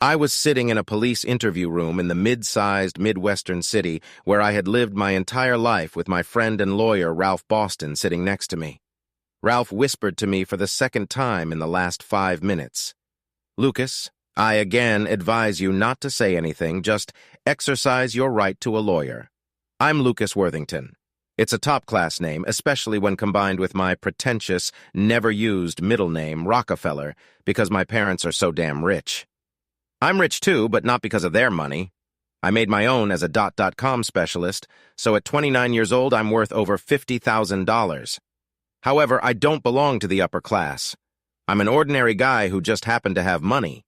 I was sitting in a police interview room in the mid-sized Midwestern city where I had lived my entire life with my friend and lawyer Ralph Boston sitting next to me. Ralph whispered to me for the second time in the last 5 minutes. "Lucas, I again advise you not to say anything, just exercise your right to a lawyer. I'm Lucas Worthington. It's a top-class name, especially when combined with my pretentious, never-used middle name, Rockefeller, because my parents are so damn rich. I'm rich too, but not because of their money. I made my own as a .com specialist, so at 29 years old I'm worth over $50,000. However, I don't belong to the upper class. I'm an ordinary guy who just happened to have money.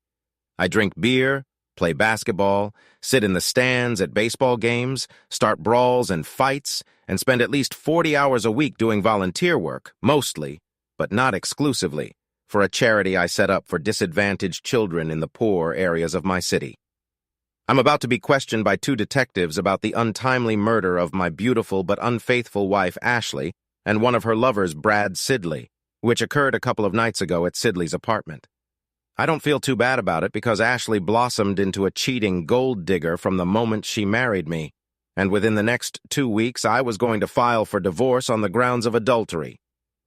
I drink beer, play basketball, sit in the stands at baseball games, start brawls and fights, and spend at least 40 hours a week doing volunteer work, mostly, but not exclusively, for a charity I set up for disadvantaged children in the poor areas of my city. I'm about to be questioned by 2 detectives about the untimely murder of my beautiful but unfaithful wife, Ashley, and one of her lovers, Brad Sidley, which occurred a couple of nights ago at Sidley's apartment. I don't feel too bad about it because Ashley blossomed into a cheating gold digger from the moment she married me, and within the next 2 weeks I was going to file for divorce on the grounds of adultery.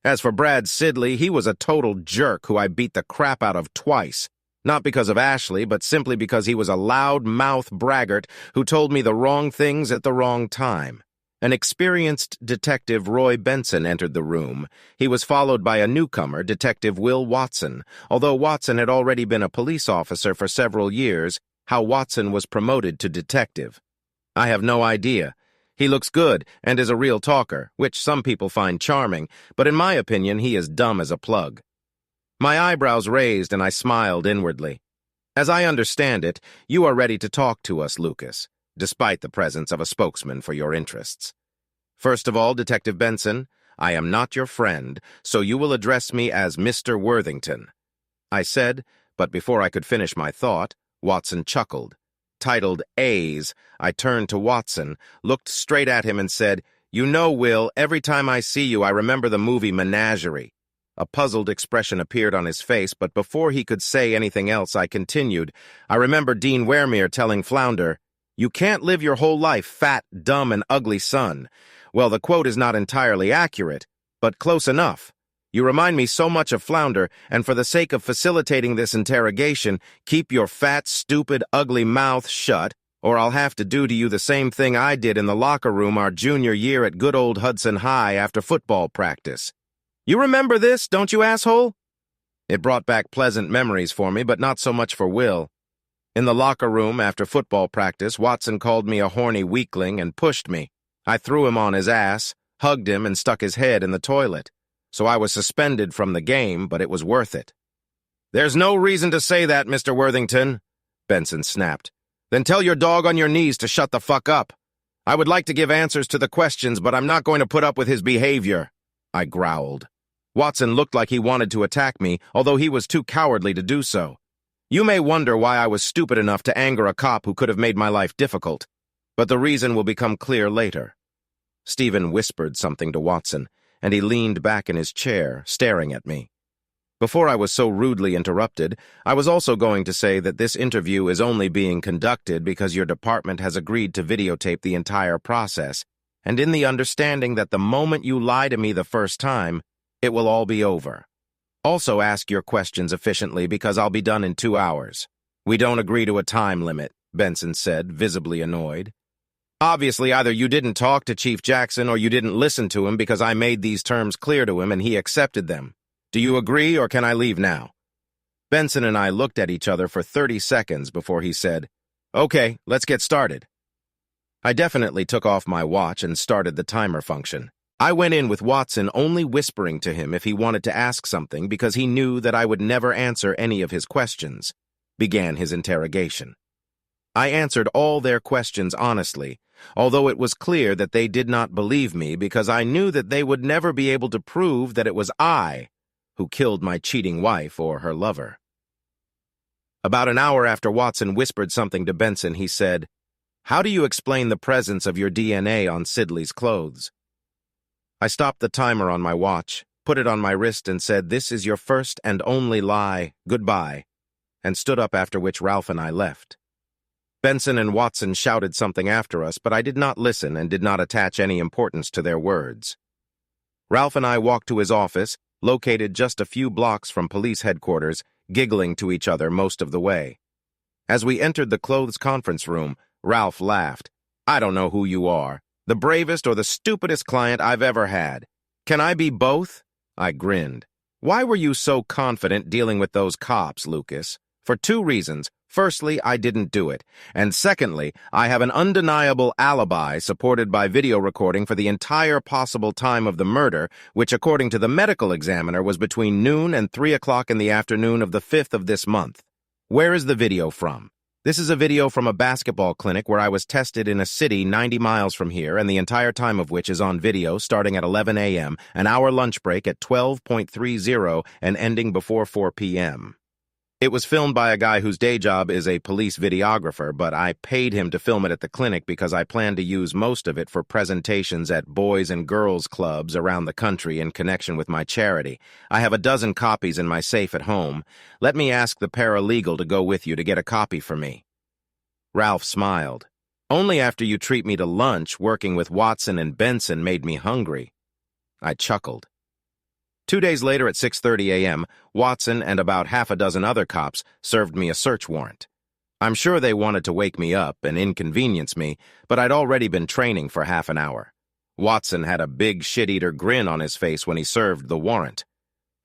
As for Brad Sidley, he was a total jerk who I beat the crap out of twice, not because of Ashley, but simply because he was a loud-mouthed braggart who told me the wrong things at the wrong time. An experienced detective, Roy Benson, entered the room. He was followed by a newcomer, Detective Will Watson. Although Watson had already been a police officer for several years, how Watson was promoted to detective, I have no idea. He looks good and is a real talker, which some people find charming, but in my opinion he is dumb as a plug. My eyebrows raised and I smiled inwardly. As I understand it, you are ready to talk to us, Lucas, despite the presence of a spokesman for your interests. First of all, Detective Benson, I am not your friend, so you will address me as Mr. Worthington, I said, but before I could finish my thought, Watson chuckled. Titled A's, I turned to Watson, looked straight at him and said, "You know, Will, every time I see you I remember the movie Menagerie." A puzzled expression appeared on his face, but before he could say anything else I continued, "I remember Dean Weremere telling Flounder, 'You can't live your whole life fat, dumb, and ugly, son.' Well, the quote is not entirely accurate, but close enough. You remind me so much of Flounder, and for the sake of facilitating this interrogation, keep your fat, stupid, ugly mouth shut, or I'll have to do to you the same thing I did in the locker room our junior year at good old Hudson High after football practice. You remember this, don't you, asshole?" It brought back pleasant memories for me, but not so much for Will. In the locker room after football practice, Watson called me a horny weakling and pushed me. I threw him on his ass, hugged him, and stuck his head in the toilet. So I was suspended from the game, but it was worth it. "There's no reason to say that, Mr. Worthington," Benson snapped. "Then tell your dog on your knees to shut the fuck up. I would like to give answers to the questions, but I'm not going to put up with his behavior," I growled. Watson looked like he wanted to attack me, although he was too cowardly to do so. You may wonder why I was stupid enough to anger a cop who could have made my life difficult, but the reason will become clear later. Stephen whispered something to Watson, and he leaned back in his chair, staring at me. Before I was so rudely interrupted, I was also going to say that this interview is only being conducted because your department has agreed to videotape the entire process, and in the understanding that the moment you lie to me the first time, it will all be over. Also ask your questions efficiently because I'll be done in 2 hours. We don't agree to a time limit, Benson said, visibly annoyed. Obviously, either you didn't talk to Chief Jackson or you didn't listen to him because I made these terms clear to him and he accepted them. Do you agree or can I leave now? Benson and I looked at each other for 30 seconds before he said, "Okay, let's get started." I definitely took off my watch and started the timer function. I went in with Watson only whispering to him if he wanted to ask something because he knew that I would never answer any of his questions. Began his interrogation. I answered all their questions honestly, although it was clear that they did not believe me because I knew that they would never be able to prove that it was I who killed my cheating wife or her lover. About an hour after Watson whispered something to Benson, he said, "How do you explain the presence of your DNA on Sidley's clothes?" I stopped the timer on my watch, put it on my wrist, and said, "This is your first and only lie. Goodbye." and stood up, after which Ralph and I left. Benson and Watson shouted something after us, but I did not listen and did not attach any importance to their words. Ralph and I walked to his office, located just a few blocks from police headquarters, giggling to each other most of the way. As we entered the clothes conference room, Ralph laughed. "I don't know who you are, the bravest or the stupidest client I've ever had. Can I be both?" I grinned. "Why were you so confident dealing with those cops, Lucas?" "For two reasons. Firstly, I didn't do it. And secondly, I have an undeniable alibi supported by video recording for the entire possible time of the murder, which according to the medical examiner was between noon and 3 o'clock in the afternoon of the 5th of this month. Where is the video from?" "This is a video from a basketball clinic where I was tested in a city 90 miles from here, and the entire time of which is on video starting at 11 a.m., an hour lunch break at 12:30, and ending before 4 p.m. It was filmed by a guy whose day job is a police videographer, but I paid him to film it at the clinic because I plan to use most of it for presentations at boys and girls clubs around the country in connection with my charity. I have a dozen copies in my safe at home. Let me ask the paralegal to go with you to get a copy for me." Ralph smiled. "Only after you treat me to lunch, working with Watson and Benson made me hungry." I chuckled. 2 days later at 6:30 a.m., Watson and about half a dozen other cops served me a search warrant. I'm sure they wanted to wake me up and inconvenience me, but I'd already been training for half an hour. Watson had a big shit-eater grin on his face when he served the warrant.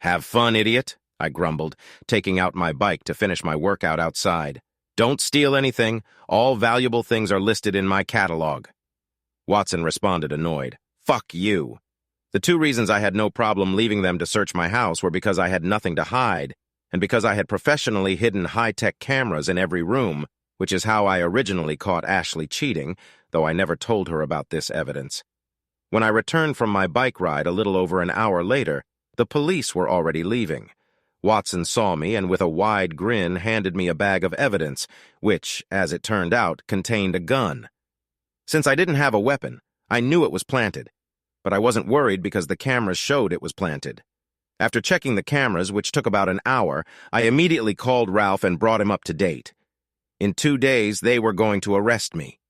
"Have fun, idiot," I grumbled, taking out my bike to finish my workout outside. "Don't steal anything. All valuable things are listed in my catalog." Watson responded annoyed. "Fuck you." The two reasons I had no problem leaving them to search my house were because I had nothing to hide, and because I had professionally hidden high-tech cameras in every room, which is how I originally caught Ashley cheating, though I never told her about this evidence. When I returned from my bike ride a little over an hour later, the police were already leaving. Watson saw me and with a wide grin handed me a bag of evidence, which, as it turned out, contained a gun. Since I didn't have a weapon, I knew it was planted. But I wasn't worried because the cameras showed it was planted. After checking the cameras, which took about an hour, I immediately called Ralph and brought him up to date. In 2 days, they were going to arrest me.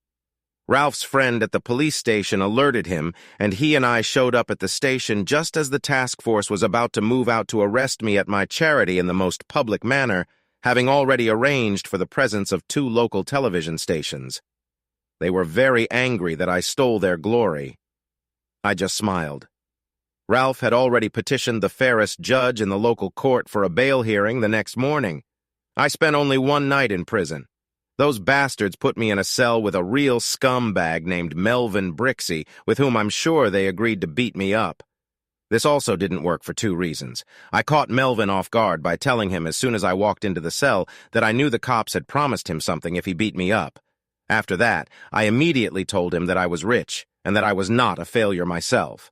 Ralph's friend at the police station alerted him, and he and I showed up at the station just as the task force was about to move out to arrest me at my charity in the most public manner, having already arranged for the presence of 2 local television stations. They were very angry that I stole their glory. I just smiled. Ralph had already petitioned the fairest judge in the local court for a bail hearing the next morning. I spent only 1 night in prison. Those bastards put me in a cell with a real scumbag named Melvin Brixey, with whom I'm sure they agreed to beat me up. This also didn't work for 2 reasons. I caught Melvin off guard by telling him as soon as I walked into the cell that I knew the cops had promised him something if he beat me up. After that, I immediately told him that I was rich, and that I was not a failure myself.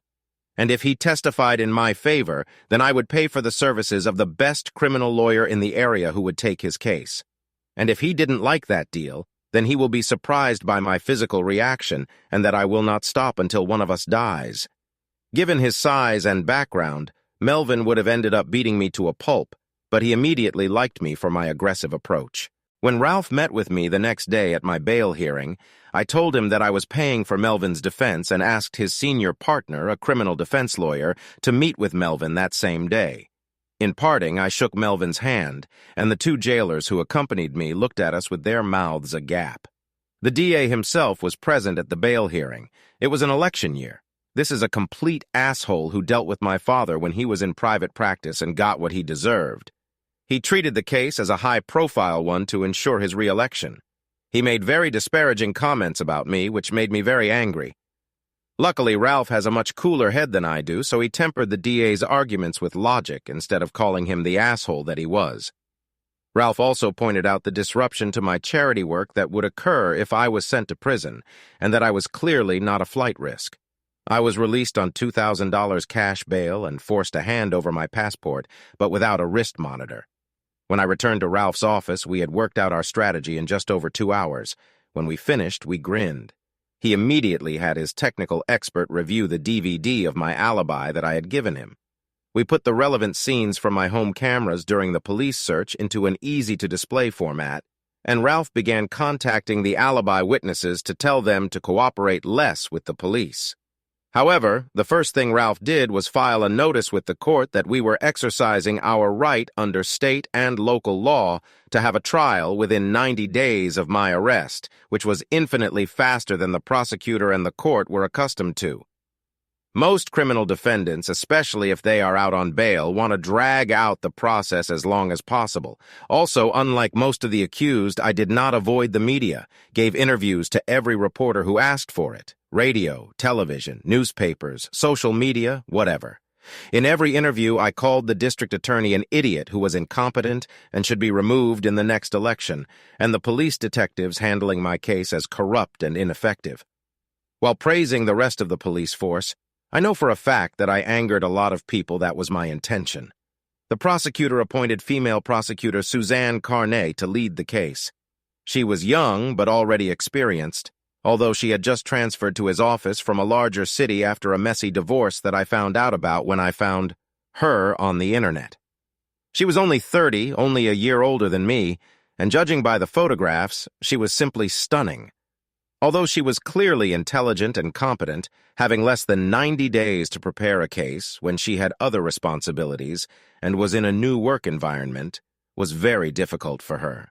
And if he testified in my favor, then I would pay for the services of the best criminal lawyer in the area who would take his case. And if he didn't like that deal, then he will be surprised by my physical reaction and that I will not stop until one of us dies. Given his size and background, Melvin would have ended up beating me to a pulp, but he immediately liked me for my aggressive approach. When Ralph met with me the next day at my bail hearing, I told him that I was paying for Melvin's defense and asked his senior partner, a criminal defense lawyer, to meet with Melvin that same day. In parting, I shook Melvin's hand, and the 2 jailers who accompanied me looked at us with their mouths agape. The DA himself was present at the bail hearing. It was an election year. This is a complete asshole who dealt with my father when he was in private practice and got what he deserved. He treated the case as a high-profile one to ensure his re-election. He made very disparaging comments about me, which made me very angry. Luckily, Ralph has a much cooler head than I do, so he tempered the DA's arguments with logic instead of calling him the asshole that he was. Ralph also pointed out the disruption to my charity work that would occur if I was sent to prison, and that I was clearly not a flight risk. I was released on $2,000 cash bail and forced to hand over my passport, but without a wrist monitor. When I returned to Ralph's office, we had worked out our strategy in just over 2 hours. When we finished, we grinned. He immediately had his technical expert review the DVD of my alibi that I had given him. We put the relevant scenes from my home cameras during the police search into an easy-to-display format, and Ralph began contacting the alibi witnesses to tell them to cooperate less with the police. However, the first thing Ralph did was file a notice with the court that we were exercising our right under state and local law to have a trial within 90 days of my arrest, which was infinitely faster than the prosecutor and the court were accustomed to. Most criminal defendants, especially if they are out on bail, want to drag out the process as long as possible. Also, unlike most of the accused, I did not avoid the media, gave interviews to every reporter who asked for it. Radio, television, newspapers, social media, whatever. In every interview, I called the district attorney an idiot who was incompetent and should be removed in the next election, and the police detectives handling my case as corrupt and ineffective. While praising the rest of the police force, I know for a fact that I angered a lot of people. That was my intention. The prosecutor appointed female prosecutor Suzanne Carnet to lead the case. She was young but already experienced, although she had just transferred to his office from a larger city after a messy divorce that I found out about when I found her on the internet. She was only 30, only a year older than me, and judging by the photographs, she was simply stunning. Although she was clearly intelligent and competent, having less than 90 days to prepare a case when she had other responsibilities and was in a new work environment was very difficult for her.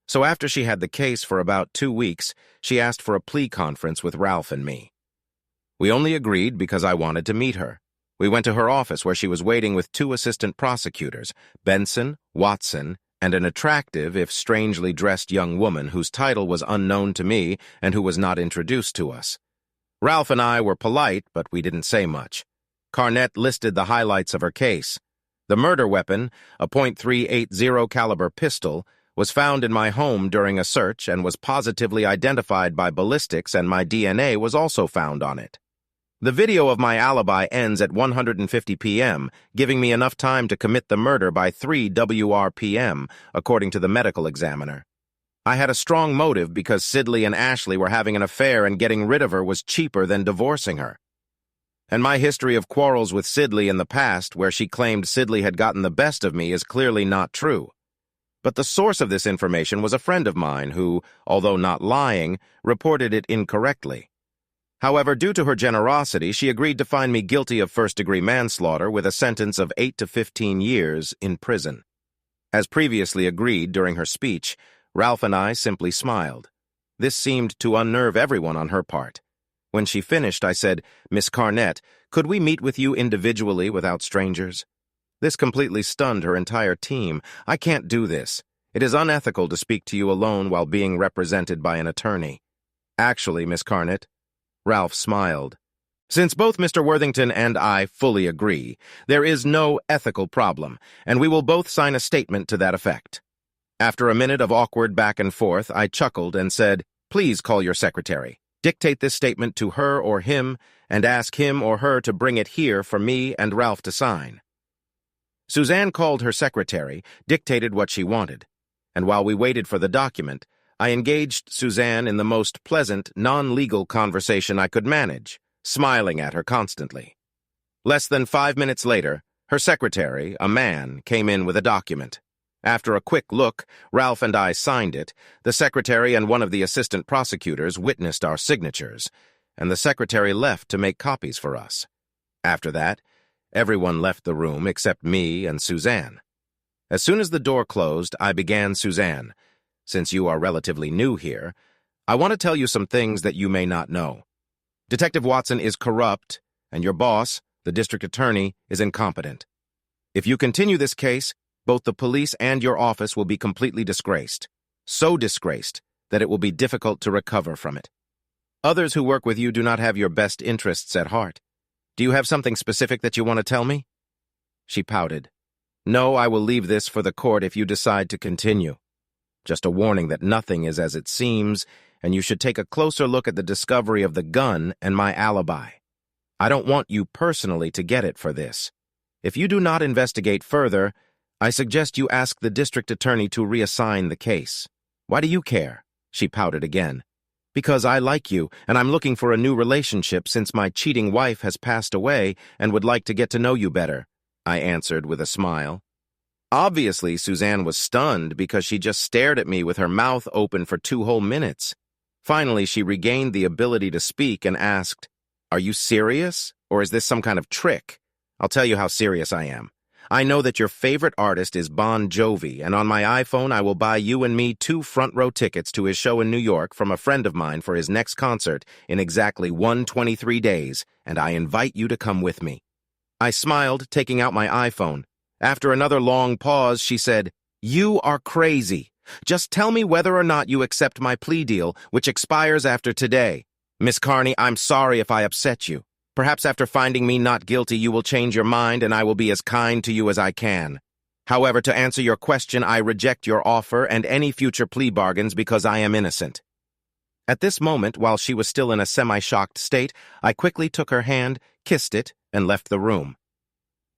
So after she had the case for about 2 weeks, she asked for a plea conference with Ralph and me. We only agreed because I wanted to meet her. We went to her office where she was waiting with 2 assistant prosecutors, Benson, Watson, and an attractive, if strangely dressed young woman whose title was unknown to me and who was not introduced to us. Ralph and I were polite, but we didn't say much. Carnet listed the highlights of her case. The murder weapon, a .380 caliber pistol, was found in my home during a search and was positively identified by ballistics, and my DNA was also found on it. The video of my alibi ends at 1:50 p.m., giving me enough time to commit the murder by 3 WRPM, according to the medical examiner. I had a strong motive because Sidley and Ashley were having an affair, and getting rid of her was cheaper than divorcing her. And my history of quarrels with Sidley in the past, where she claimed Sidley had gotten the best of me, is clearly not true. But the source of this information was a friend of mine who, although not lying, reported it incorrectly. However, due to her generosity, she agreed to find me guilty of first-degree manslaughter with a sentence of 8 to 15 years in prison. As previously agreed during her speech, Ralph and I simply smiled. This seemed to unnerve everyone on her part. When she finished, I said, "Miss Carnet, could we meet with you individually without strangers?" This completely stunned her entire team. "I can't do this. It is unethical to speak to you alone while being represented by an attorney." "Actually, Miss Carnet," Ralph smiled, "since both Mr. Worthington and I fully agree, there is no ethical problem, and we will both sign a statement to that effect." After a minute of awkward back and forth, I chuckled and said, "Please call your secretary. Dictate this statement to her or him, and ask him or her to bring it here for me and Ralph to sign." Suzanne called her secretary, dictated what she wanted, and while we waited for the document, I engaged Suzanne in the most pleasant, non-legal conversation I could manage, smiling at her constantly. Less than 5 minutes later, her secretary, a man, came in with a document. After a quick look, Ralph and I signed it. The secretary and one of the assistant prosecutors witnessed our signatures, and the secretary left to make copies for us. After that, everyone left the room except me and Suzanne. As soon as the door closed, I began, "Suzanne, since you are relatively new here, I want to tell you some things that you may not know. Detective Watson is corrupt, and your boss, the district attorney, is incompetent. If you continue this case, both the police and your office will be completely disgraced. So disgraced that it will be difficult to recover from it. Others who work with you do not have your best interests at heart. Do you have something specific that you want to tell me?" She pouted. "No, I will leave this for the court if you decide to continue. Just a warning that nothing is as it seems, and you should take a closer look at the discovery of the gun and my alibi. I don't want you personally to get it for this. If you do not investigate further, I suggest you ask the district attorney to reassign the case." "Why do you care?" She pouted again. "Because I like you, and I'm looking for a new relationship since my cheating wife has passed away and would like to get to know you better. I answered with a smile. Obviously, Suzanne was stunned because she just stared at me with her mouth open for 2 whole minutes. Finally, she regained the ability to speak and asked, "Are you serious, or is this some kind of trick? I'll tell you how serious I am. I know that your favorite artist is Bon Jovi, and on my iPhone I will buy you and me 2 front-row tickets to his show in New York from a friend of mine for his next concert in exactly 123 days, and I invite you to come with me." I smiled, taking out my iPhone. After another long pause, she said, "You are crazy. Just tell me whether or not you accept my plea deal, which expires after today. Miss Carney, I'm sorry if I upset you. Perhaps after finding me not guilty, you will change your mind and I will be as kind to you as I can. However, to answer your question, I reject your offer and any future plea bargains because I am innocent." At this moment, while she was still in a semi-shocked state, I quickly took her hand, kissed it, and left the room.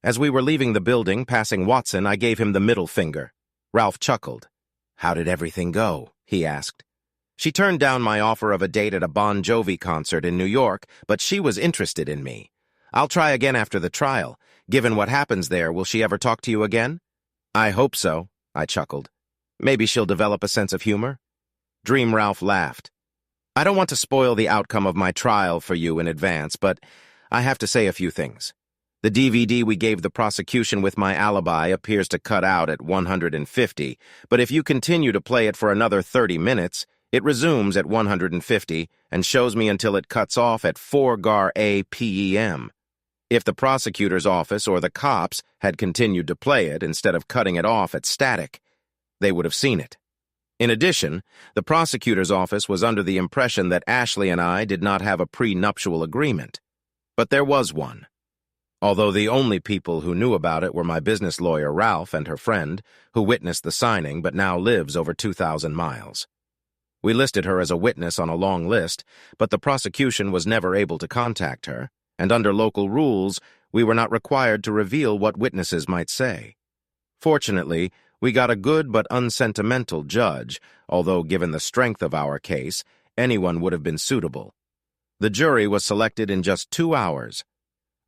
As we were leaving the building, passing Watson, I gave him the middle finger. Ralph chuckled. "How did everything go?" he asked. She turned down my offer of a date at a Bon Jovi concert in New York, but she was interested in me. I'll try again after the trial. Given what happens there, will she ever talk to you again? I hope so, I chuckled. Maybe she'll develop a sense of humor? Dream Ralph laughed. I don't want to spoil the outcome of my trial for you in advance, but I have to say a few things. The DVD we gave the prosecution with my alibi appears to cut out at 150, but if you continue to play it for another 30 minutes, it resumes at 150 and shows me until it cuts off at 4 gar APEM. If the prosecutor's office or the cops had continued to play it instead of cutting it off at static, they would have seen it. In addition, the prosecutor's office was under the impression that Ashley and I did not have a prenuptial agreement. But there was one. Although the only people who knew about it were my business lawyer Ralph and her friend, who witnessed the signing but now lives over 2,000 miles. We listed her as a witness on a long list, but the prosecution was never able to contact her, and under local rules, we were not required to reveal what witnesses might say. Fortunately, we got a good but unsentimental judge, although given the strength of our case, anyone would have been suitable. The jury was selected in just 2 hours.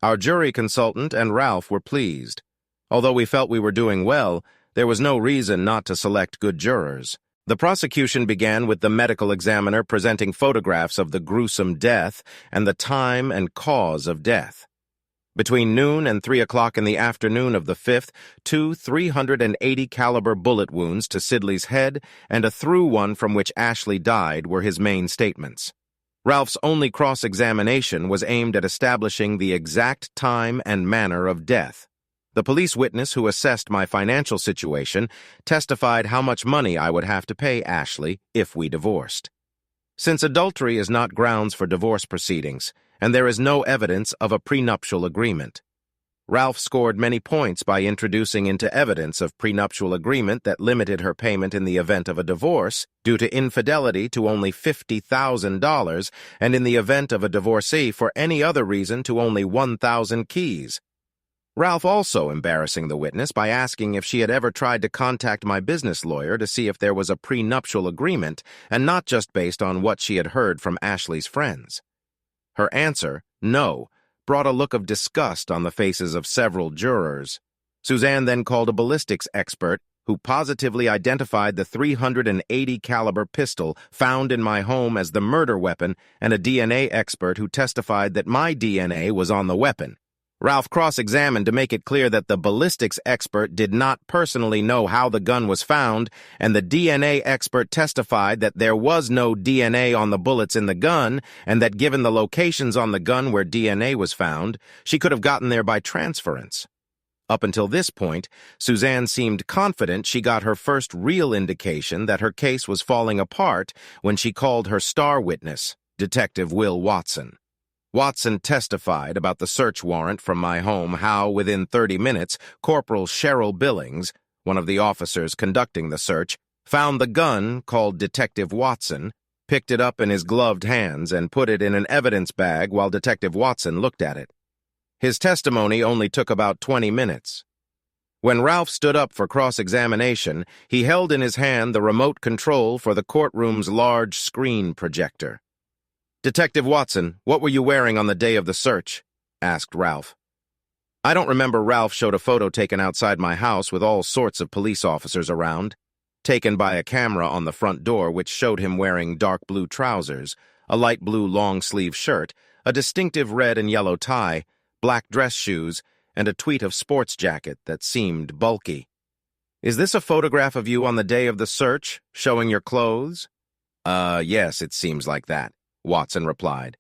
Our jury consultant and Ralph were pleased. Although we felt we were doing well, there was no reason not to select good jurors. The prosecution began with the medical examiner presenting photographs of the gruesome death and the time and cause of death. Between noon and 3 o'clock in the afternoon of the 5th, 2 380 caliber bullet wounds to Sidley's head and a through one from which Ashley died were his main statements. Ralph's only cross-examination was aimed at establishing the exact time and manner of death. The police witness who assessed my financial situation testified how much money I would have to pay Ashley if we divorced. Since adultery is not grounds for divorce proceedings, and there is no evidence of a prenuptial agreement, Ralph scored many points by introducing into evidence of prenuptial agreement that limited her payment in the event of a divorce due to infidelity to only $50,000 and in the event of a divorcee for any other reason to only 1,000 keys. Ralph also embarrassing the witness by asking if she had ever tried to contact my business lawyer to see if there was a prenuptial agreement and not just based on what she had heard from Ashley's friends. Her answer, no, brought a look of disgust on the faces of several jurors. Suzanne then called a ballistics expert who positively identified the 380 caliber pistol found in my home as the murder weapon and a DNA expert who testified that my DNA was on the weapon. Ralph cross-examined to make it clear that the ballistics expert did not personally know how the gun was found, and the DNA expert testified that there was no DNA on the bullets in the gun, and that given the locations on the gun where DNA was found, she could have gotten there by transference. Up until this point, Suzanne seemed confident she got her first real indication that her case was falling apart when she called her star witness, Detective Will Watson. Watson testified about the search warrant from my home, how, within 30 minutes, Corporal Cheryl Billings, one of the officers conducting the search, found the gun, called Detective Watson, picked it up in his gloved hands, and put it in an evidence bag while Detective Watson looked at it. His testimony only took about 20 minutes. When Ralph stood up for cross-examination, he held in his hand the remote control for the courtroom's large screen projector. "Detective Watson, what were you wearing on the day of the search?" asked Ralph. I don't remember. Ralph showed a photo taken outside my house with all sorts of police officers around, taken by a camera on the front door, which showed him wearing dark blue trousers, a light blue long-sleeve shirt, a distinctive red and yellow tie, black dress shoes, and a tweed of sports jacket that seemed bulky. Is this a photograph of you on the day of the search, showing your clothes? Yes, it seems like that, Watson replied.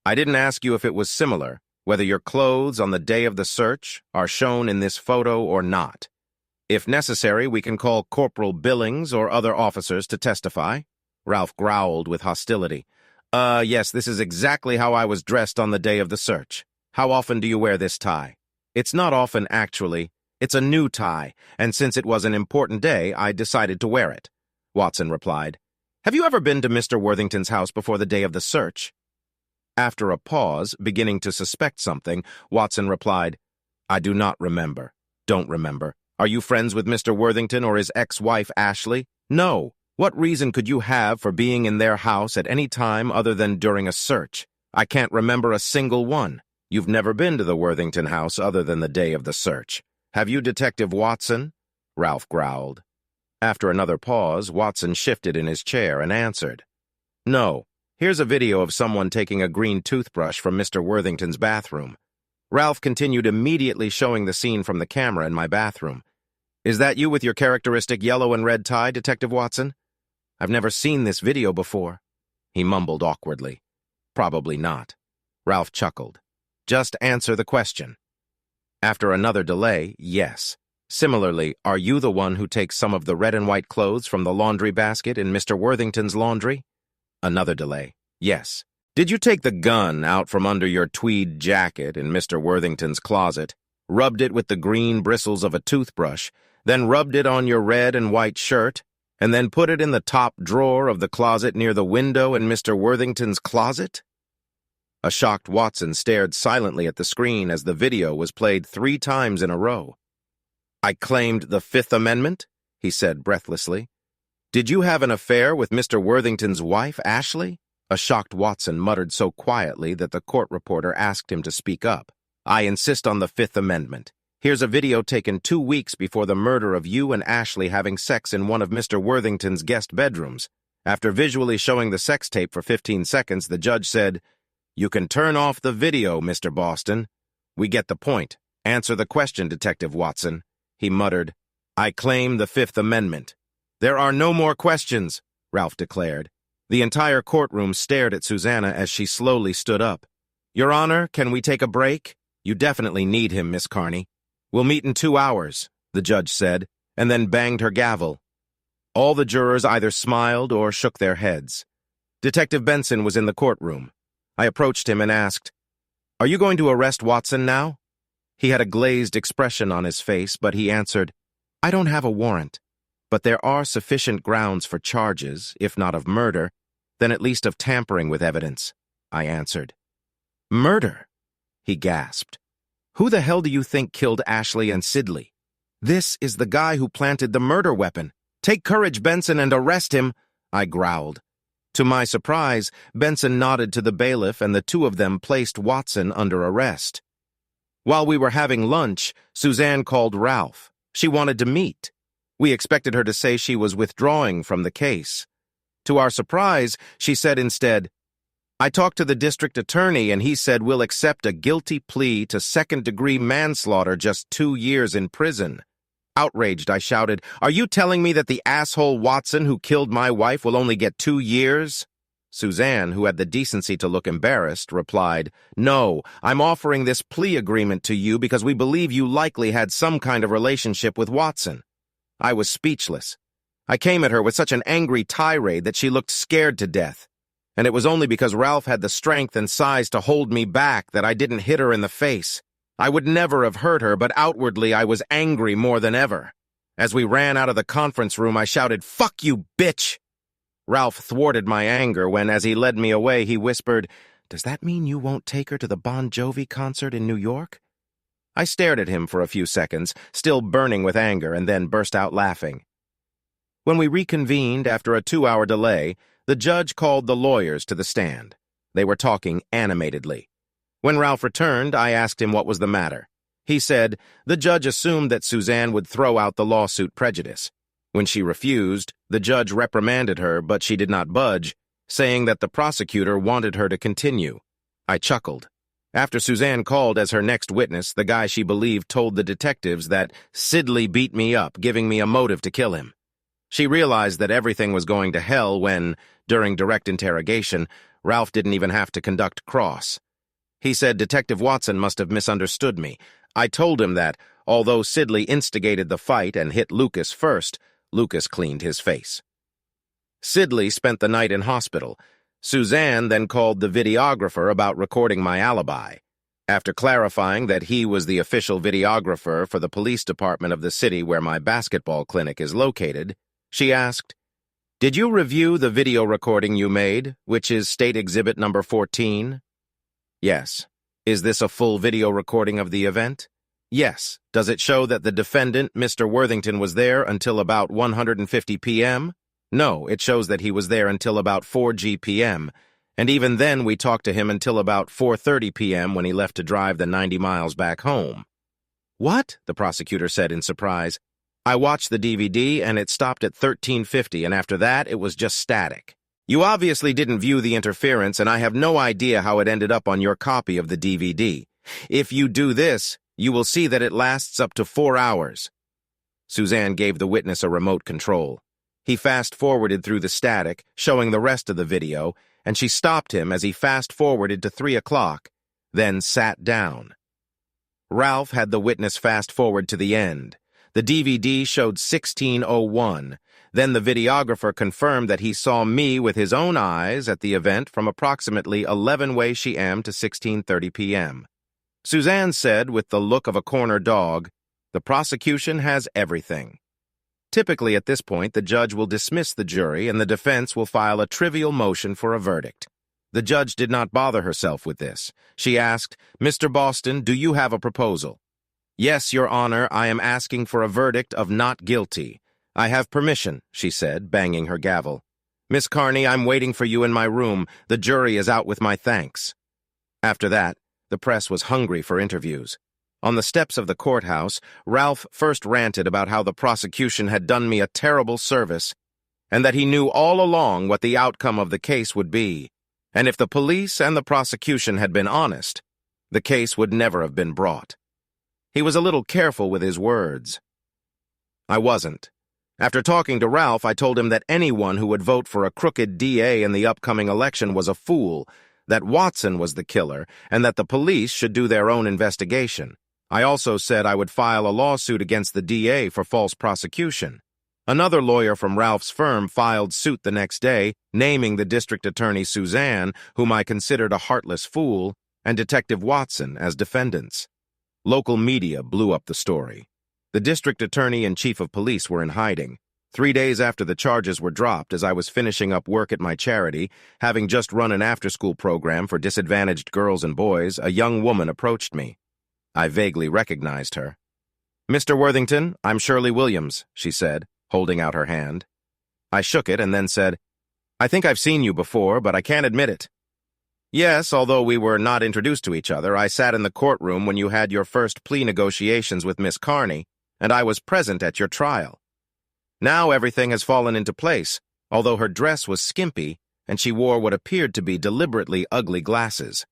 I didn't ask you if it was similar, whether your clothes on the day of the search are shown in this photo or not. If necessary, we can call Corporal Billings or other officers to testify. Ralph growled with hostility. Yes, this is exactly how I was dressed on the day of the search. How often do you wear this tie? It's not often, actually. It's a new tie, and since it was an important day, I decided to wear it, Watson replied. Have you ever been to Mr. Worthington's house before the day of the search? After a pause, beginning to suspect something, Watson replied, I do not remember. Don't remember. Are you friends with Mr. Worthington or his ex-wife, Ashley? No. What reason could you have for being in their house at any time other than during a search? I can't remember a single one. You've never been to the Worthington house other than the day of the search. Have you, Detective Watson? Ralph growled. After another pause, Watson shifted in his chair and answered. No. Here's a video of someone taking a green toothbrush from Mr. Worthington's bathroom. Ralph continued, immediately showing the scene from the camera in my bathroom. Is that you with your characteristic yellow and red tie, Detective Watson? I've never seen this video before. He mumbled awkwardly. Probably not. Ralph chuckled. Just answer the question. After another delay, yes. Similarly, are you the one who takes some of the red and white clothes from the laundry basket in Mr. Worthington's laundry? Another delay. Yes. Did you take the gun out from under your tweed jacket in Mr. Worthington's closet, rubbed it with the green bristles of a toothbrush, then rubbed it on your red and white shirt, and then put it in the top drawer of the closet near the window in Mr. Worthington's closet? A shocked Watson stared silently at the screen as the video was played 3 times in a row. I claimed the Fifth Amendment, he said breathlessly. Did you have an affair with Mr. Worthington's wife, Ashley? A shocked Watson muttered so quietly that the court reporter asked him to speak up. I insist on the Fifth Amendment. Here's a video taken 2 weeks before the murder of you and Ashley having sex in one of Mr. Worthington's guest bedrooms. After visually showing the sex tape for 15 seconds, the judge said, You can turn off the video, Mr. Boston. We get the point. Answer the question, Detective Watson. He muttered, I claim the Fifth Amendment. There are no more questions, Ralph declared. The entire courtroom stared at Susanna as she slowly stood up. Your Honor, can we take a break? You definitely need him, Miss Carney. We'll meet in 2 hours, the judge said, and then banged her gavel. All the jurors either smiled or shook their heads. Detective Benson was in the courtroom. I approached him and asked, Are you going to arrest Watson now? He had a glazed expression on his face, but he answered, I don't have a warrant, but there are sufficient grounds for charges, if not of murder, then at least of tampering with evidence, I answered. Murder? He gasped. Who the hell do you think killed Ashley and Sidley? This is the guy who planted the murder weapon. Take courage, Benson, and arrest him, I growled. To my surprise, Benson nodded to the bailiff and the two of them placed Watson under arrest. While we were having lunch, Suzanne called Ralph. She wanted to meet. We expected her to say she was withdrawing from the case. To our surprise, she said instead, I talked to the district attorney and he said we'll accept a guilty plea to second-degree manslaughter, just 2 years in prison. Outraged, I shouted, Are you telling me that the asshole Watson who killed my wife will only get 2 years? Suzanne, who had the decency to look embarrassed, replied, No, I'm offering this plea agreement to you because we believe you likely had some kind of relationship with Watson. I was speechless. I came at her with such an angry tirade that she looked scared to death. And it was only because Ralph had the strength and size to hold me back that I didn't hit her in the face. I would never have hurt her, but outwardly I was angry more than ever. As we ran out of the conference room, I shouted, Fuck you, bitch! Ralph thwarted my anger when, as he led me away, he whispered, Does that mean you won't take her to the Bon Jovi concert in New York? I stared at him for a few seconds, still burning with anger, and then burst out laughing. When we reconvened after a 2-hour delay, the judge called the lawyers to the stand. They were talking animatedly. When Ralph returned, I asked him what was the matter. He said the judge assumed that Suzanne would throw out the lawsuit prejudice. When she refused, the judge reprimanded her, but she did not budge, saying that the prosecutor wanted her to continue. I chuckled. After Suzanne called as her next witness, the guy she believed told the detectives that Sidley beat me up, giving me a motive to kill him. She realized that everything was going to hell when, during direct interrogation, Ralph didn't even have to conduct cross. He said Detective Watson must have misunderstood me. I told him that, although Sidley instigated the fight and hit Lucas first, Lucas cleaned his face. Sidley spent the night in hospital. Suzanne then called the videographer about recording my alibi. After clarifying that he was the official videographer for the police department of the city where my basketball clinic is located, she asked, "Did you review the video recording you made, which is State Exhibit number 14? Yes. Is this a full video recording of the event? Yes. Does it show that the defendant, Mr. Worthington, was there until about 1:50 p.m.? No, it shows that he was there until about 4 p.m., and even then we talked to him until about 4:30 p.m. when he left to drive the 90 miles back home." "What?" the prosecutor said in surprise. "I watched the DVD and it stopped at 13:50, and after that it was just static. You obviously didn't view the interference, and I have no idea how it ended up on your copy of the DVD. If you do this, you will see that it lasts up to 4 hours. Suzanne gave the witness a remote control. He fast-forwarded through the static, showing the rest of the video, and she stopped him as he fast-forwarded to 3 o'clock, then sat down. Ralph had the witness fast-forward to the end. The DVD showed 16:01. Then the videographer confirmed that he saw me with his own eyes at the event from approximately 11 a.m. to 16:30 p.m. Suzanne said, with the look of a corner dog, "The prosecution has everything." Typically at this point, the judge will dismiss the jury and the defense will file a trivial motion for a verdict. The judge did not bother herself with this. She asked, "Mr. Boston, do you have a proposal?" "Yes, Your Honor, I am asking for a verdict of not guilty. I have permission," she said, banging her gavel. "Miss Carney, I'm waiting for you in my room. The jury is out with my thanks." After that, the press was hungry for interviews. On the steps of the courthouse, Ralph first ranted about how the prosecution had done me a terrible service, and that he knew all along what the outcome of the case would be, and if the police and the prosecution had been honest, the case would never have been brought. He was a little careful with his words. I wasn't. After talking to Ralph, I told him that anyone who would vote for a crooked DA in the upcoming election was a fool, that Watson was the killer, and that the police should do their own investigation. I also said I would file a lawsuit against the DA for false prosecution. Another lawyer from Ralph's firm filed suit the next day, naming the district attorney Suzanne, whom I considered a heartless fool, and Detective Watson as defendants. Local media blew up the story. The district attorney and chief of police were in hiding. 3 days after the charges were dropped, as I was finishing up work at my charity, having just run an after-school program for disadvantaged girls and boys, a young woman approached me. I vaguely recognized her. "Mr. Worthington, I'm Shirley Williams," she said, holding out her hand. I shook it and then said, "I think I've seen you before, but I can't admit it." "Yes, although we were not introduced to each other. I sat in the courtroom when you had your first plea negotiations with Miss Carney, and I was present at your trial. Now everything has fallen into place, although her dress was skimpy, and she wore what appeared to be deliberately ugly glasses.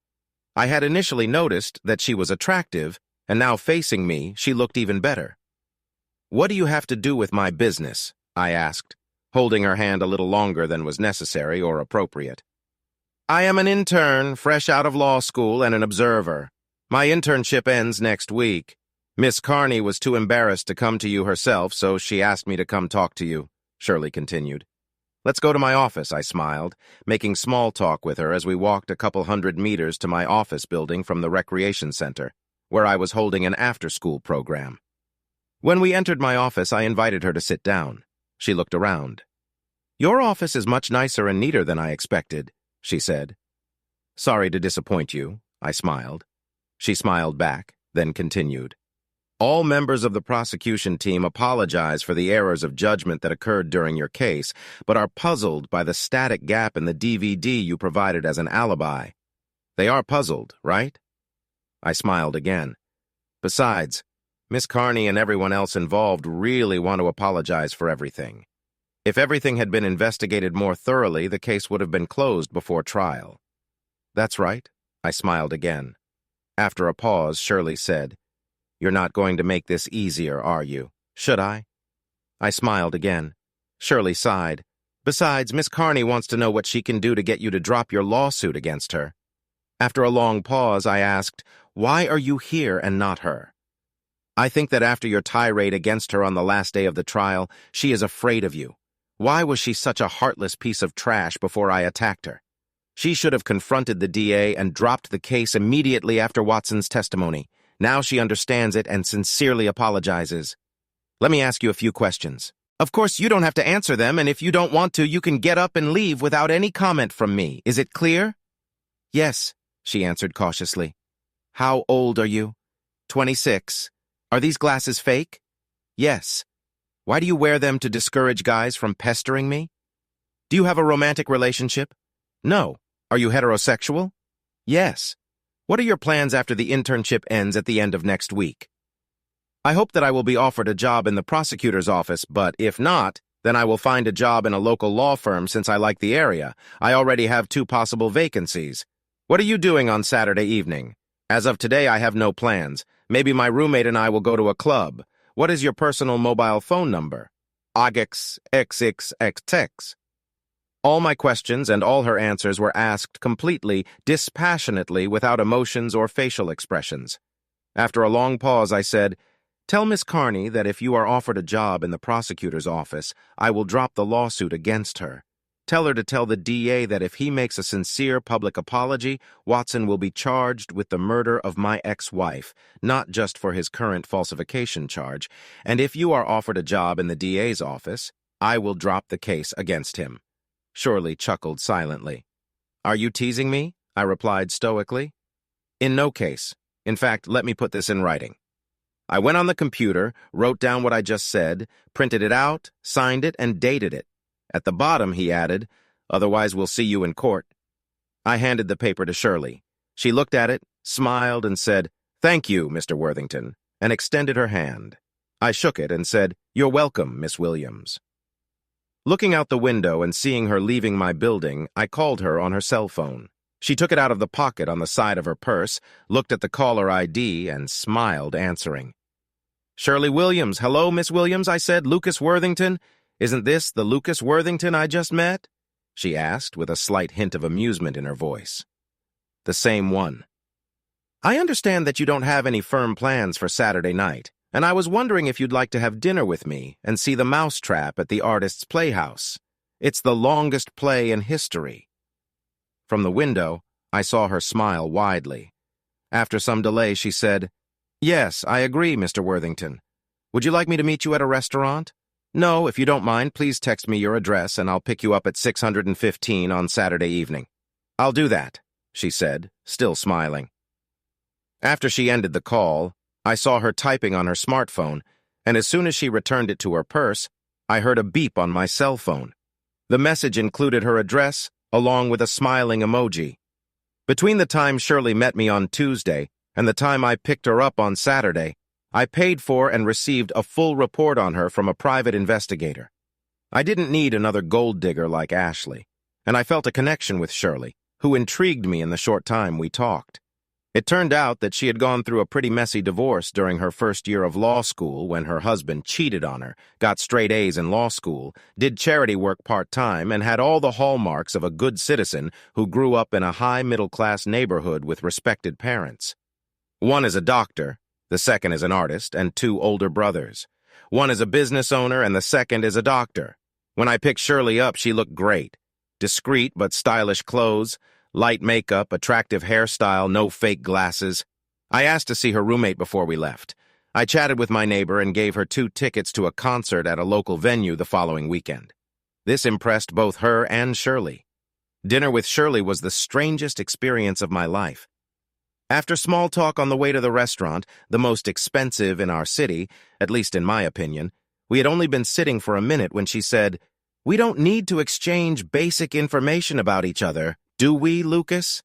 I had initially noticed that she was attractive, and now facing me, she looked even better. "What do you have to do with my business?" I asked, holding her hand a little longer than was necessary or appropriate. "I am an intern, fresh out of law school, and an observer. My internship ends next week. Miss Carney was too embarrassed to come to you herself, so she asked me to come talk to you," Shirley continued. "Let's go to my office," I smiled, making small talk with her as we walked a couple 100 meters to my office building from the recreation center, where I was holding an after-school program. When we entered my office, I invited her to sit down. She looked around. "Your office is much nicer and neater than I expected," she said. "Sorry to disappoint you," I smiled. She smiled back, then continued. "All members of the prosecution team apologize for the errors of judgment that occurred during your case, but are puzzled by the static gap in the DVD you provided as an alibi. They are puzzled, right?" I smiled again. Besides, Miss Carney and everyone else involved really want to apologize for everything. If everything had been investigated more thoroughly, the case would have been closed before trial. That's right, I smiled again. After a pause, Shirley said, "You're not going to make this easier, are you? Should I?" I smiled again. Shirley sighed. "Besides, Miss Carney wants to know what she can do to get you to drop your lawsuit against her." After a long pause, I asked, "Why are you here and not her?" "I think that after your tirade against her on the last day of the trial, she is afraid of you. Why was she such a heartless piece of trash before I attacked her? She should have confronted the DA and dropped the case immediately after Watson's testimony. Now she understands it and sincerely apologizes. Let me ask you a few questions. Of course, you don't have to answer them, and if you don't want to, you can get up and leave without any comment from me. Is it clear?" "Yes," she answered cautiously. "How old are you?" 26. "Are these glasses fake?" "Yes." "Why do you wear them to discourage guys from pestering me?" "Do you have a romantic relationship?" "No." "Are you heterosexual?" "Yes." "What are your plans after the internship ends at the end of next week?" "I hope that I will be offered a job in the prosecutor's office, but if not, then I will find a job in a local law firm since I like the area. I already have 2 possible vacancies. What are you doing on Saturday evening?" "As of today, I have no plans. Maybe my roommate and I will go to a club. What is your personal mobile phone number?" "Agx XXXX. All my questions and all her answers were asked completely, dispassionately, without emotions or facial expressions. After a long pause, I said, "Tell Miss Carney that if you are offered a job in the prosecutor's office, I will drop the lawsuit against her. Tell her to tell the DA that if he makes a sincere public apology, Watson will be charged with the murder of my ex-wife, not just for his current falsification charge, and if you are offered a job in the DA's office, I will drop the case against him." Shirley chuckled silently. "Are you teasing me?" I replied stoically. "In no case. In fact, let me put this in writing." I went on the computer, wrote down what I just said, printed it out, signed it, and dated it. At the bottom, he added, "Otherwise we'll see you in court." I handed the paper to Shirley. She looked at it, smiled, and said, "Thank you, Mr. Worthington," and extended her hand. I shook it and said, "You're welcome, Miss Williams." Looking out the window and seeing her leaving my building, I called her on her cell phone. She took it out of the pocket on the side of her purse, looked at the caller ID, and smiled, answering. "Shirley Williams. Hello, Miss Williams," I said. "Lucas Worthington. Isn't this the Lucas Worthington I just met?" she asked, with a slight hint of amusement in her voice. "The same one." "I understand that you don't have any firm plans for Saturday night, and I was wondering if you'd like to have dinner with me and see The Mousetrap at the Artist's Playhouse. It's the longest play in history." From the window, I saw her smile widely. After some delay, she said, "Yes, I agree, Mr. Worthington. Would you like me to meet you at a restaurant?" "No, if you don't mind, please text me your address and I'll pick you up at 615 on Saturday evening." "I'll do that," she said, still smiling. After she ended the call, I saw her typing on her smartphone, and as soon as she returned it to her purse, I heard a beep on my cell phone. The message included her address, along with a smiling emoji. Between the time Shirley met me on Tuesday and the time I picked her up on Saturday, I paid for and received a full report on her from a private investigator. I didn't need another gold digger like Ashley, and I felt a connection with Shirley, who intrigued me in the short time we talked. It turned out that she had gone through a pretty messy divorce during her first year of law school when her husband cheated on her, got straight A's in law school, did charity work part-time, and had all the hallmarks of a good citizen who grew up in a high-middle-class neighborhood with respected parents. One is a doctor, the second is an artist, and 2 older brothers. One is a business owner, and the second is a doctor. When I picked Shirley up, she looked great. Discreet but stylish clothes, light makeup, attractive hairstyle, no fake glasses. I asked to see her roommate before we left. I chatted with my neighbor and gave her 2 tickets to a concert at a local venue the following weekend. This impressed both her and Shirley. Dinner with Shirley was the strangest experience of my life. After small talk on the way to the restaurant, the most expensive in our city, at least in my opinion, we had only been sitting for a minute when she said, "We don't need to exchange basic information about each other, do we, Lucas?"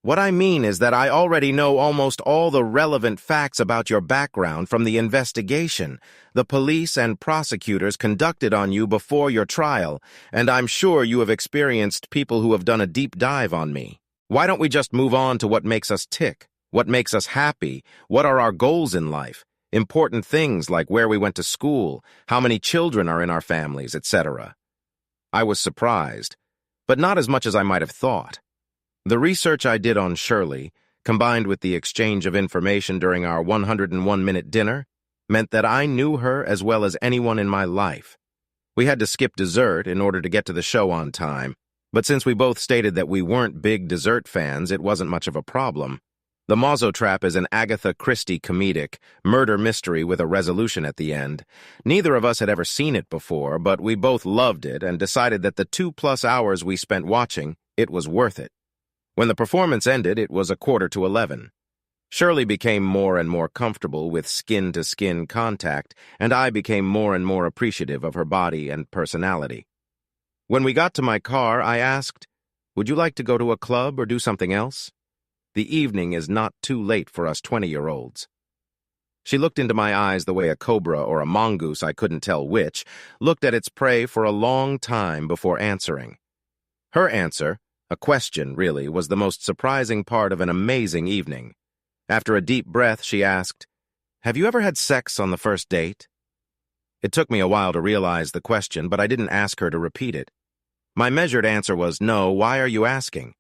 What I mean is that I already know almost all the relevant facts about your background from the investigation the police and prosecutors conducted on you before your trial, and I'm sure you have experienced people who have done a deep dive on me. Why don't we just move on to what makes us tick, what makes us happy, what are our goals in life, important things like where we went to school, how many children are in our families, etc. I was surprised, but not as much as I might have thought. The research I did on Shirley, combined with the exchange of information during our 101-minute dinner, meant that I knew her as well as anyone in my life. We had to skip dessert in order to get to the show on time, but since we both stated that we weren't big dessert fans, it wasn't much of a problem. The Mozzo Trap is an Agatha Christie comedic, murder mystery with a resolution at the end. Neither of us had ever seen it before, but we both loved it and decided that the 2+ hours we spent watching, it was worth it. When the performance ended, it was 11:15. Shirley became more and more comfortable with skin-to-skin contact, and I became more and more appreciative of her body and personality. When we got to my car, I asked, "Would you like to go to a club or do something else? The evening is not too late for us 20-year-olds. She looked into my eyes the way a cobra or a mongoose, I couldn't tell which, looked at its prey for a long time before answering. Her answer, a question really, was the most surprising part of an amazing evening. After a deep breath, she asked, "Have you ever had sex on the first date?" It took me a while to realize the question, but I didn't ask her to repeat it. My measured answer was, "No, why are you asking?"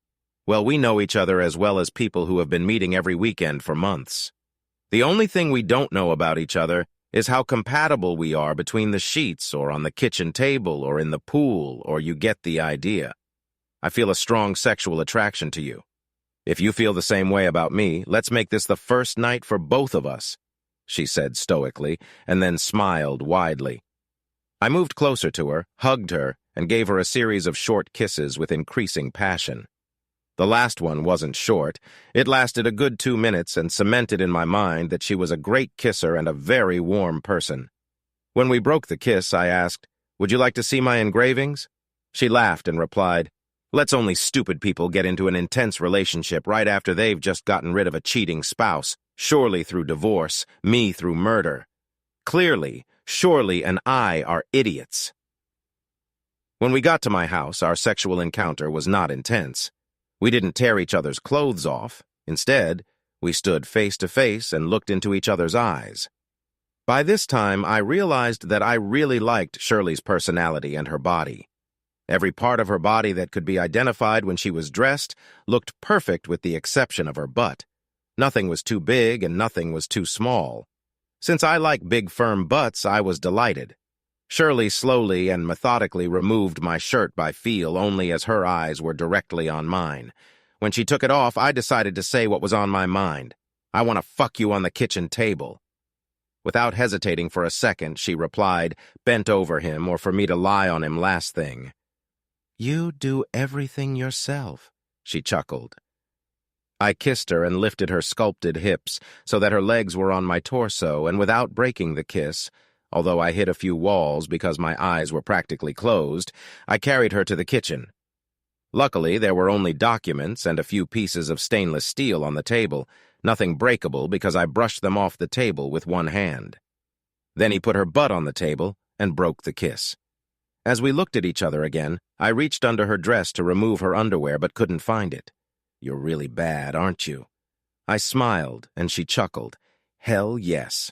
Well, we know each other as well as people who have been meeting every weekend for months. The only thing we don't know about each other is how compatible we are between the sheets or on the kitchen table or in the pool, or you get the idea. I feel a strong sexual attraction to you. If you feel the same way about me, let's make this the first night for both of us, she said stoically, and then smiled widely. I moved closer to her, hugged her, and gave her a series of short kisses with increasing passion. The last one wasn't short. It lasted a good 2 minutes and cemented in my mind that she was a great kisser and a very warm person. When we broke the kiss, I asked, "Would you like to see my engravings?" She laughed and replied, "Let's only stupid people get into an intense relationship right after they've just gotten rid of a cheating spouse, surely through divorce, me through murder. Clearly, Shirley and I are idiots." When we got to my house, our sexual encounter was not intense. We didn't tear each other's clothes off. Instead, we stood face to face and looked into each other's eyes. By this time, I realized that I really liked Shirley's personality and her body. Every part of her body that could be identified when she was dressed looked perfect with the exception of her butt. Nothing was too big and nothing was too small. Since I like big, firm butts, I was delighted. Shirley slowly and methodically removed my shirt by feel only as her eyes were directly on mine. When she took it off, I decided to say what was on my mind. "I want to fuck you on the kitchen table." Without hesitating for a second, she replied, bent over him or for me to lie on him last thing. "You do everything yourself," she chuckled. I kissed her and lifted her sculpted hips so that her legs were on my torso, and without breaking the kiss, although I hit a few walls because my eyes were practically closed, I carried her to the kitchen. Luckily, there were only documents and a few pieces of stainless steel on the table, nothing breakable because I brushed them off the table with one hand. Then he put her butt on the table and broke the kiss. As we looked at each other again, I reached under her dress to remove her underwear but couldn't find it. "You're really bad, aren't you?" I smiled, and she chuckled. "Hell yes."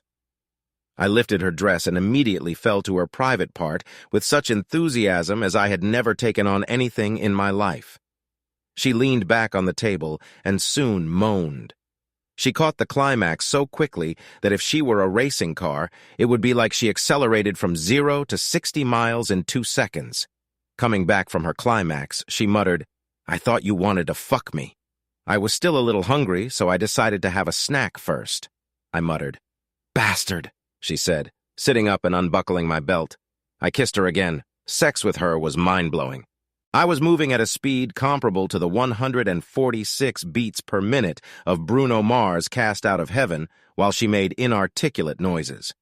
I lifted her dress and immediately fell to her private part with such enthusiasm as I had never taken on anything in my life. She leaned back on the table and soon moaned. She caught the climax so quickly that if she were a racing car, it would be like she accelerated from 0 to 60 miles in 2 seconds. Coming back from her climax, she muttered, "I thought you wanted to fuck me." I was still a little hungry, so I decided to have a snack first. I muttered, "Bastard," she said, sitting up and unbuckling my belt. I kissed her again. Sex with her was mind-blowing. I was moving at a speed comparable to the 146 beats per minute of Bruno Mars' Cast Out of Heaven while she made inarticulate noises.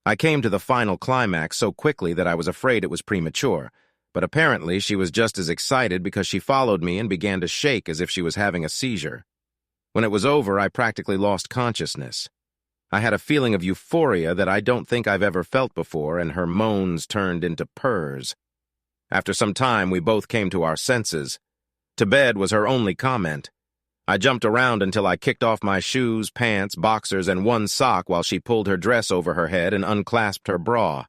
I came to the final climax so quickly that I was afraid it was premature, but apparently she was just as excited because she followed me and began to shake as if she was having a seizure. When it was over, I practically lost consciousness. I had a feeling of euphoria that I don't think I've ever felt before, and her moans turned into purrs. After some time, we both came to our senses. To bed was her only comment. I jumped around until I kicked off my shoes, pants, boxers, and one sock while she pulled her dress over her head and unclasped her bra.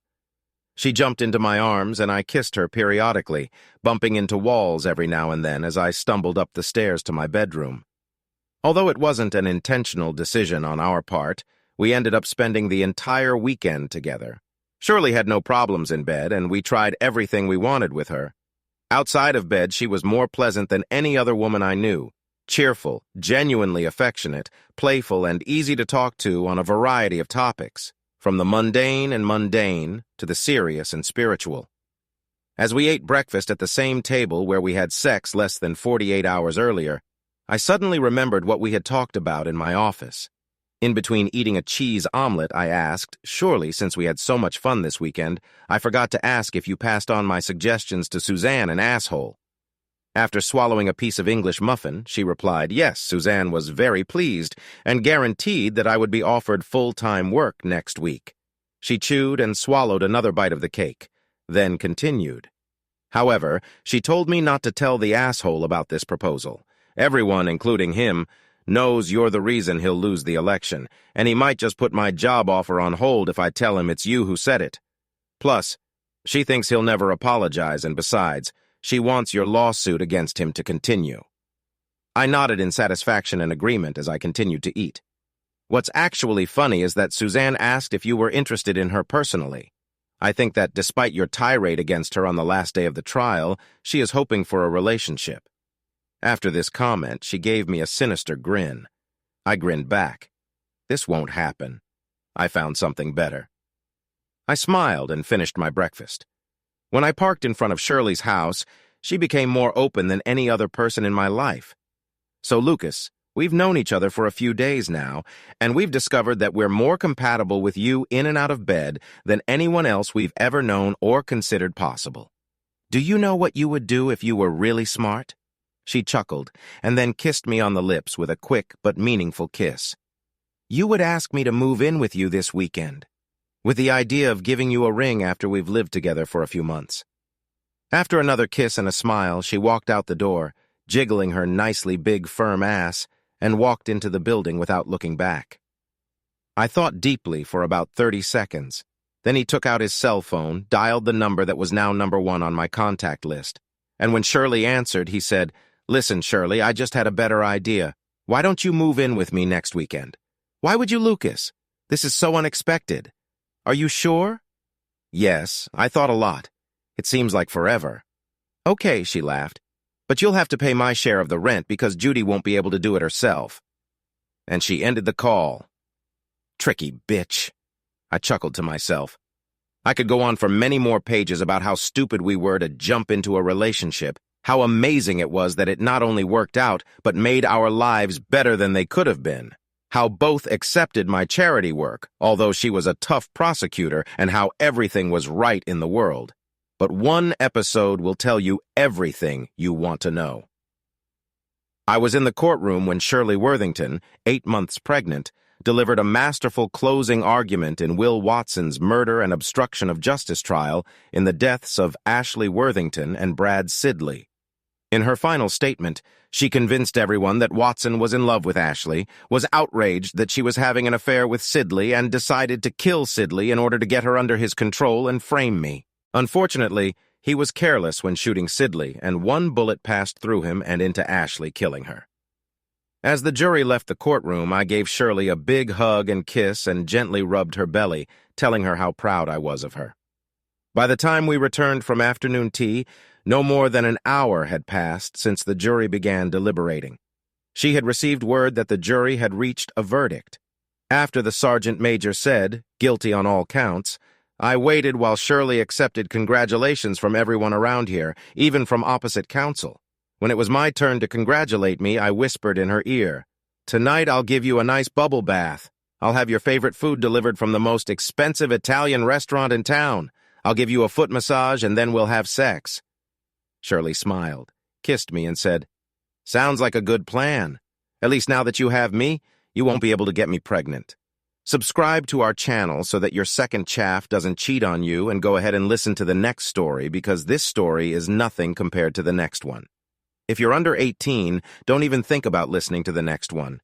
She jumped into my arms, and I kissed her periodically, bumping into walls every now and then as I stumbled up the stairs to my bedroom. Although it wasn't an intentional decision on our part, we ended up spending the entire weekend together. Shirley had no problems in bed, and we tried everything we wanted with her. Outside of bed, she was more pleasant than any other woman I knew. Cheerful, genuinely affectionate, playful, and easy to talk to on a variety of topics, from the mundane and mundane to the serious and spiritual. As we ate breakfast at the same table where we had sex less than 48 hours earlier, I suddenly remembered what we had talked about in my office. In between eating a cheese omelet, I asked, surely since we had so much fun this weekend, I forgot to ask if you passed on my suggestions to Suzanne, an asshole. After swallowing a piece of English muffin, she replied, yes, Suzanne was very pleased and guaranteed that I would be offered full-time work next week. She chewed and swallowed another bite of the cake, then continued. However, she told me not to tell the asshole about this proposal. Everyone, including him, knows you're the reason he'll lose the election, and he might just put my job offer on hold if I tell him it's you who said it. Plus, she thinks he'll never apologize, and besides, she wants your lawsuit against him to continue. I nodded in satisfaction and agreement as I continued to eat. What's actually funny is that Suzanne asked if you were interested in her personally. I think that despite your tirade against her on the last day of the trial, she is hoping for a relationship. After this comment, she gave me a sinister grin. I grinned back. This won't happen. I found something better. I smiled and finished my breakfast. When I parked in front of Shirley's house, she became more open than any other person in my life. So, Lucas, we've known each other for a few days now, and we've discovered that we're more compatible with you in and out of bed than anyone else we've ever known or considered possible. Do you know what you would do if you were really smart? She chuckled, and then kissed me on the lips with a quick but meaningful kiss. You would ask me to move in with you this weekend, with the idea of giving you a ring after we've lived together for a few months. After another kiss and a smile, she walked out the door, jiggling her nicely big, firm ass, and walked into the building without looking back. I thought deeply for about 30 seconds. Then he took out his cell phone, dialed the number that was now number 1 on my contact list, and when Shirley answered, he said, Listen, Shirley, I just had a better idea. Why don't you move in with me next weekend? Why would you, Lucas? This is so unexpected. Are you sure? Yes, I thought a lot. It seems like forever. Okay, she laughed. But you'll have to pay my share of the rent because Judy won't be able to do it herself. And she ended the call. Tricky bitch. I chuckled to myself. I could go on for many more pages about how stupid we were to jump into a relationship, how amazing it was that it not only worked out, but made our lives better than they could have been. How both accepted my charity work, although she was a tough prosecutor, and how everything was right in the world. But one episode will tell you everything you want to know. I was in the courtroom when Shirley Worthington, 8 months pregnant, delivered a masterful closing argument in Will Watson's murder and obstruction of justice trial in the deaths of Ashley Worthington and Brad Sidley. In her final statement, she convinced everyone that Watson was in love with Ashley, was outraged that she was having an affair with Sidley, and decided to kill Sidley in order to get her under his control and frame me. Unfortunately, he was careless when shooting Sidley, and one bullet passed through him and into Ashley, killing her. As the jury left the courtroom, I gave Shirley a big hug and kiss and gently rubbed her belly, telling her how proud I was of her. By the time we returned from afternoon tea, no more than an hour had passed since the jury began deliberating. She had received word that the jury had reached a verdict. After the sergeant major said, guilty on all counts, I waited while Shirley accepted congratulations from everyone around here, even from opposite counsel. When it was my turn to congratulate me, I whispered in her ear, Tonight I'll give you a nice bubble bath. I'll have your favorite food delivered from the most expensive Italian restaurant in town. I'll give you a foot massage and then we'll have sex. Shirley smiled, kissed me, and said, Sounds like a good plan. At least now that you have me, you won't be able to get me pregnant. Subscribe to our channel so that your second chaff doesn't cheat on you, and go ahead and listen to the next story, because this story is nothing compared to the next one. If you're under 18, don't even think about listening to the next one.